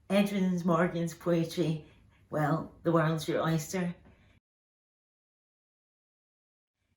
Edwin Morgan's poetry, well, the world's your oyster.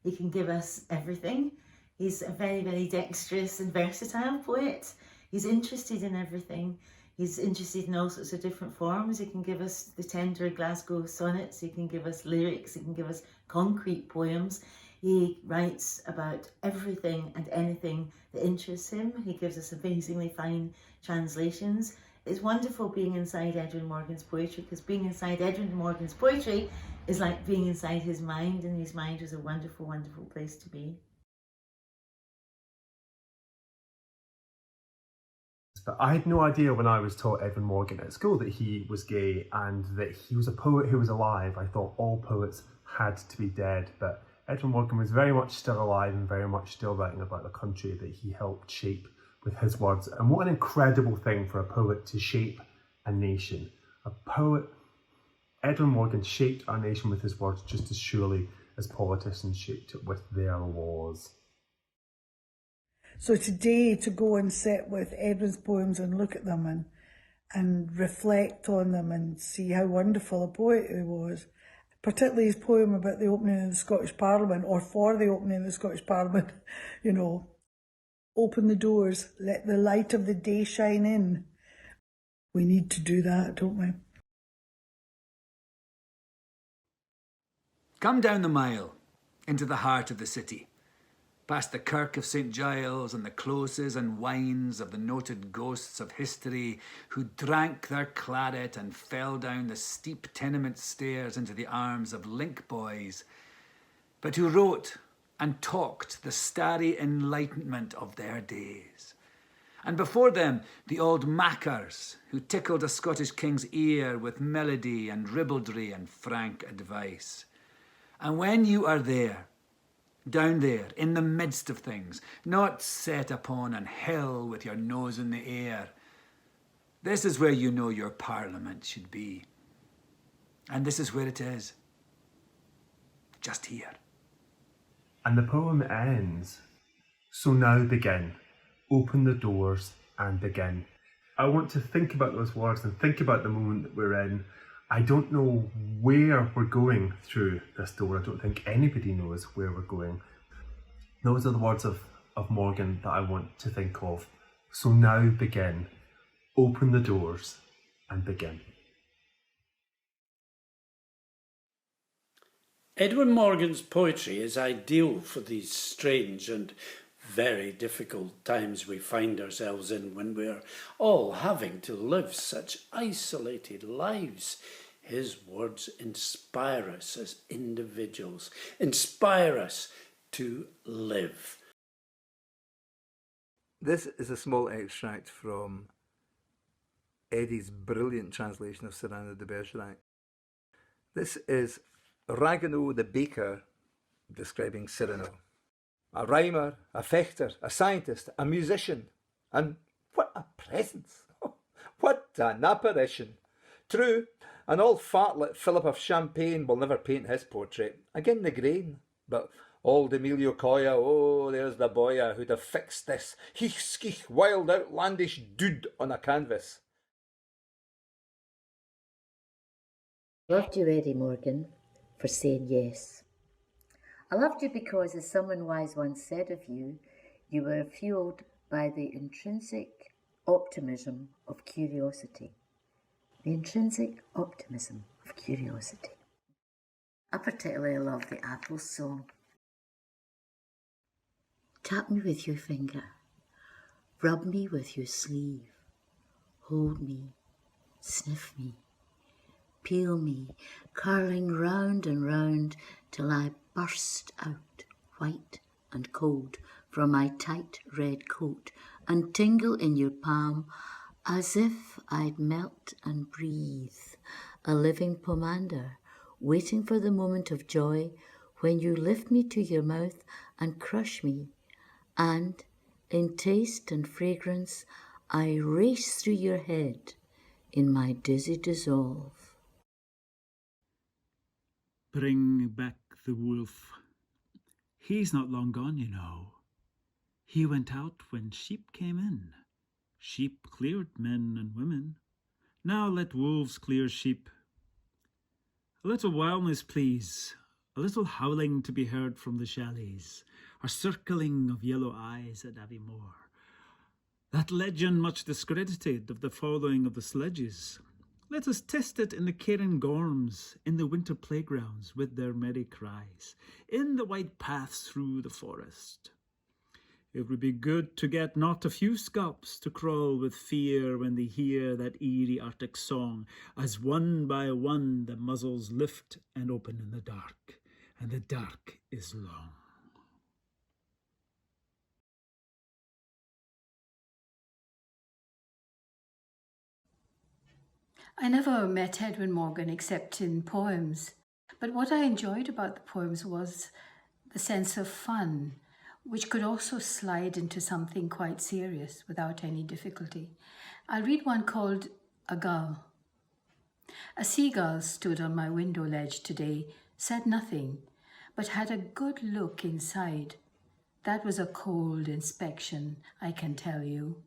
He can give us everything. He's a very, very dexterous and versatile poet. He's interested in everything. He's interested in all sorts of different forms. He can give us the tender Glasgow sonnets. He can give us lyrics. He can give us concrete poems. He writes about everything and anything that interests him. He gives us amazingly fine translations. It's wonderful being inside Edwin Morgan's poetry, because being inside Edwin Morgan's poetry is like being inside his mind, and his mind was a wonderful, wonderful place to be. But I had no idea when I was taught Edwin Morgan at school that he was gay and that he was a poet who was alive. I thought all poets had to be dead, but Edwin Morgan was very much still alive and very much still writing about the country that he helped shape with his words. And what an incredible thing for a poet to shape a nation. A poet, Edwin Morgan, shaped our nation with his words just as surely as politicians shaped it with their laws. So today, to go and sit with Edwin's poems and look at them and reflect on them and see how wonderful a poet he was, particularly his poem about the opening of the Scottish Parliament, or for the opening of the Scottish Parliament, you know, open the doors, let the light of the day shine in. We need to do that, don't we? Come down the mile into the heart of the city, past the Kirk of St Giles and the closes and wines of the noted ghosts of history who drank their claret and fell down the steep tenement stairs into the arms of link boys, but who wrote and talked the starry enlightenment of their days. And before them, the old mackers who tickled a Scottish king's ear with melody and ribaldry and frank advice. And when you are there, down there, in the midst of things, not set upon an hill with your nose in the air, this is where you know your parliament should be. And this is where it is. Just here. And the poem ends, so now begin, open the doors and begin. I want to think about those words and think about the moment that we're in. I don't know where we're going through this door. I don't think anybody knows where we're going. Those are the words of Morgan that I want to think of. So now begin, open the doors and begin. Edwin Morgan's poetry is ideal for these strange and very difficult times we find ourselves in when we're all having to live such isolated lives. His words inspire us as individuals, inspire us to live. This is a small extract from Eddi's brilliant translation of Cyrano de Bergerac. This is Ragueneau the baker describing Cyrano. A rhymer, a fechter, a scientist, a musician, and what a presence! Oh, what an apparition! True, an old fartlet Philip of Champagne will never paint his portrait, again the grain, but old Emilio Coya, oh, there's the boya who'd have fixed this heech-skeech wild outlandish dude on a canvas. Loved you, Eddi Morgan, for saying yes. I loved you because, as someone wise once said of you, you were fueled by the intrinsic optimism of curiosity. The intrinsic optimism of curiosity. I particularly love the Apples song. Tap me with your finger, rub me with your sleeve, hold me, sniff me, peel me, curling round and round till I burst out, white and cold, from my tight red coat and tingle in your palm as if I'd melt and breathe, a living pomander, waiting for the moment of joy when you lift me to your mouth and crush me, and in taste and fragrance I race through your head in my dizzy dissolve. Bring back the wolf. He's not long gone, you know. He went out when sheep came in. Sheep cleared men and women. Now let wolves clear sheep. A little wildness, please. A little howling to be heard from the chalets. A circling of yellow eyes at Aviemore. That legend much discredited of the following of the sledges. Let us test it in the Cairngorms, in the winter playgrounds with their merry cries, in the white paths through the forest. It would be good to get not a few scalps to crawl with fear when they hear that eerie Arctic song, as one by one the muzzles lift and open in the dark, and the dark is long. I never met Edwin Morgan except in poems, but what I enjoyed about the poems was the sense of fun, which could also slide into something quite serious without any difficulty. I'll read one called A Gull. A seagull stood on my window ledge today, said nothing, but had a good look inside. That was a cold inspection, I can tell you.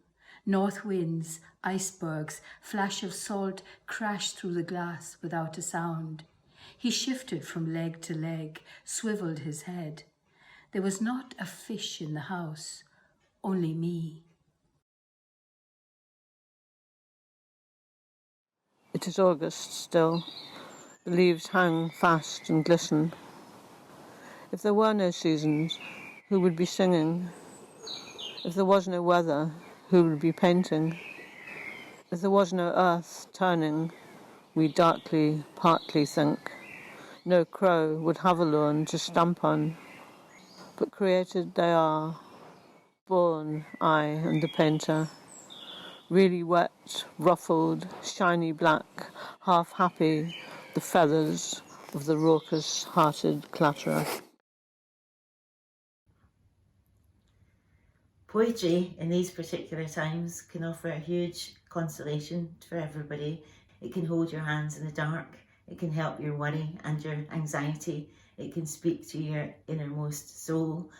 North winds, icebergs, flash of salt crashed through the glass without a sound. He shifted from leg to leg, swiveled his head. There was not a fish in the house, only me. It is August still. The leaves hang fast and glisten. If there were no seasons, who would be singing? If there was no weather, who would be painting? If there was no earth turning, we darkly, partly think. No crow would have a lawn to stamp on. But created they are, born, I and the painter. Really wet, ruffled, shiny black, half happy, the feathers of the raucous-hearted clatterer. Poetry in these particular times can offer a huge consolation for everybody. It can hold your hands in the dark. It can help your worry and your anxiety. It can speak to your innermost soul.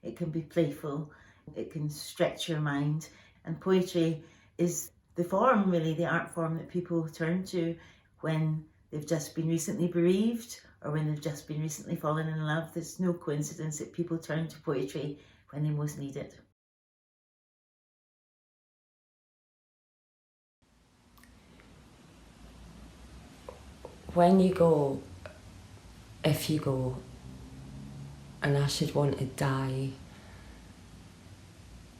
It can be playful. It can stretch your mind. And poetry is the form, really, the art form that people turn to when they've just been recently bereaved or when they've just been recently fallen in love. There's no coincidence that people turn to poetry when they most need it. When you go, if you go, and I should want to die,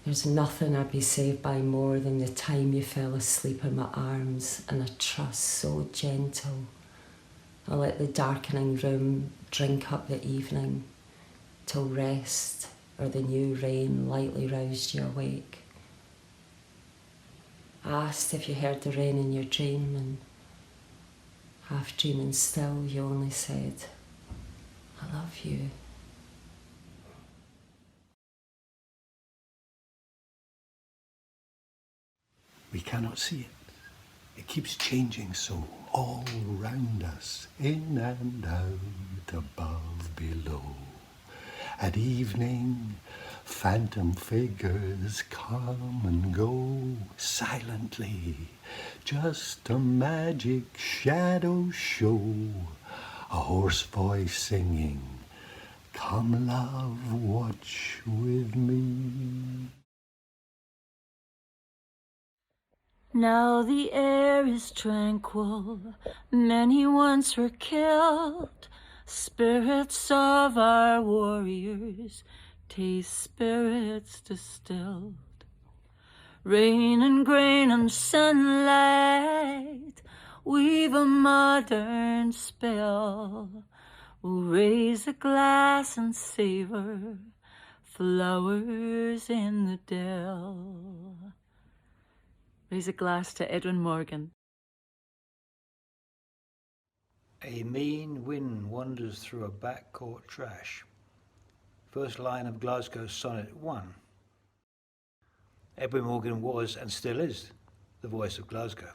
there's nothing I'd be saved by more than the time you fell asleep in my arms and a trust so gentle. I let the darkening room drink up the evening till rest or the new rain lightly roused you awake. I asked if you heard the rain in your dream, and half dreaming still, you only said, I love you. We cannot see it. It keeps changing so all round us, in and out, above, below. At evening, phantom figures come and go silently. Just a magic shadow show. A hoarse voice singing, come love, watch with me. Now the air is tranquil, many once were killed. Spirits of our warriors taste spirits distilled. Rain and grain and sunlight weave a modern spell. We'll raise a glass and savor flowers in the dell. Raise a glass to Edwin Morgan. A mean wind wanders through a back court trash. First line of Glasgow Sonnet 1. Edwin Morgan was and still is the voice of Glasgow.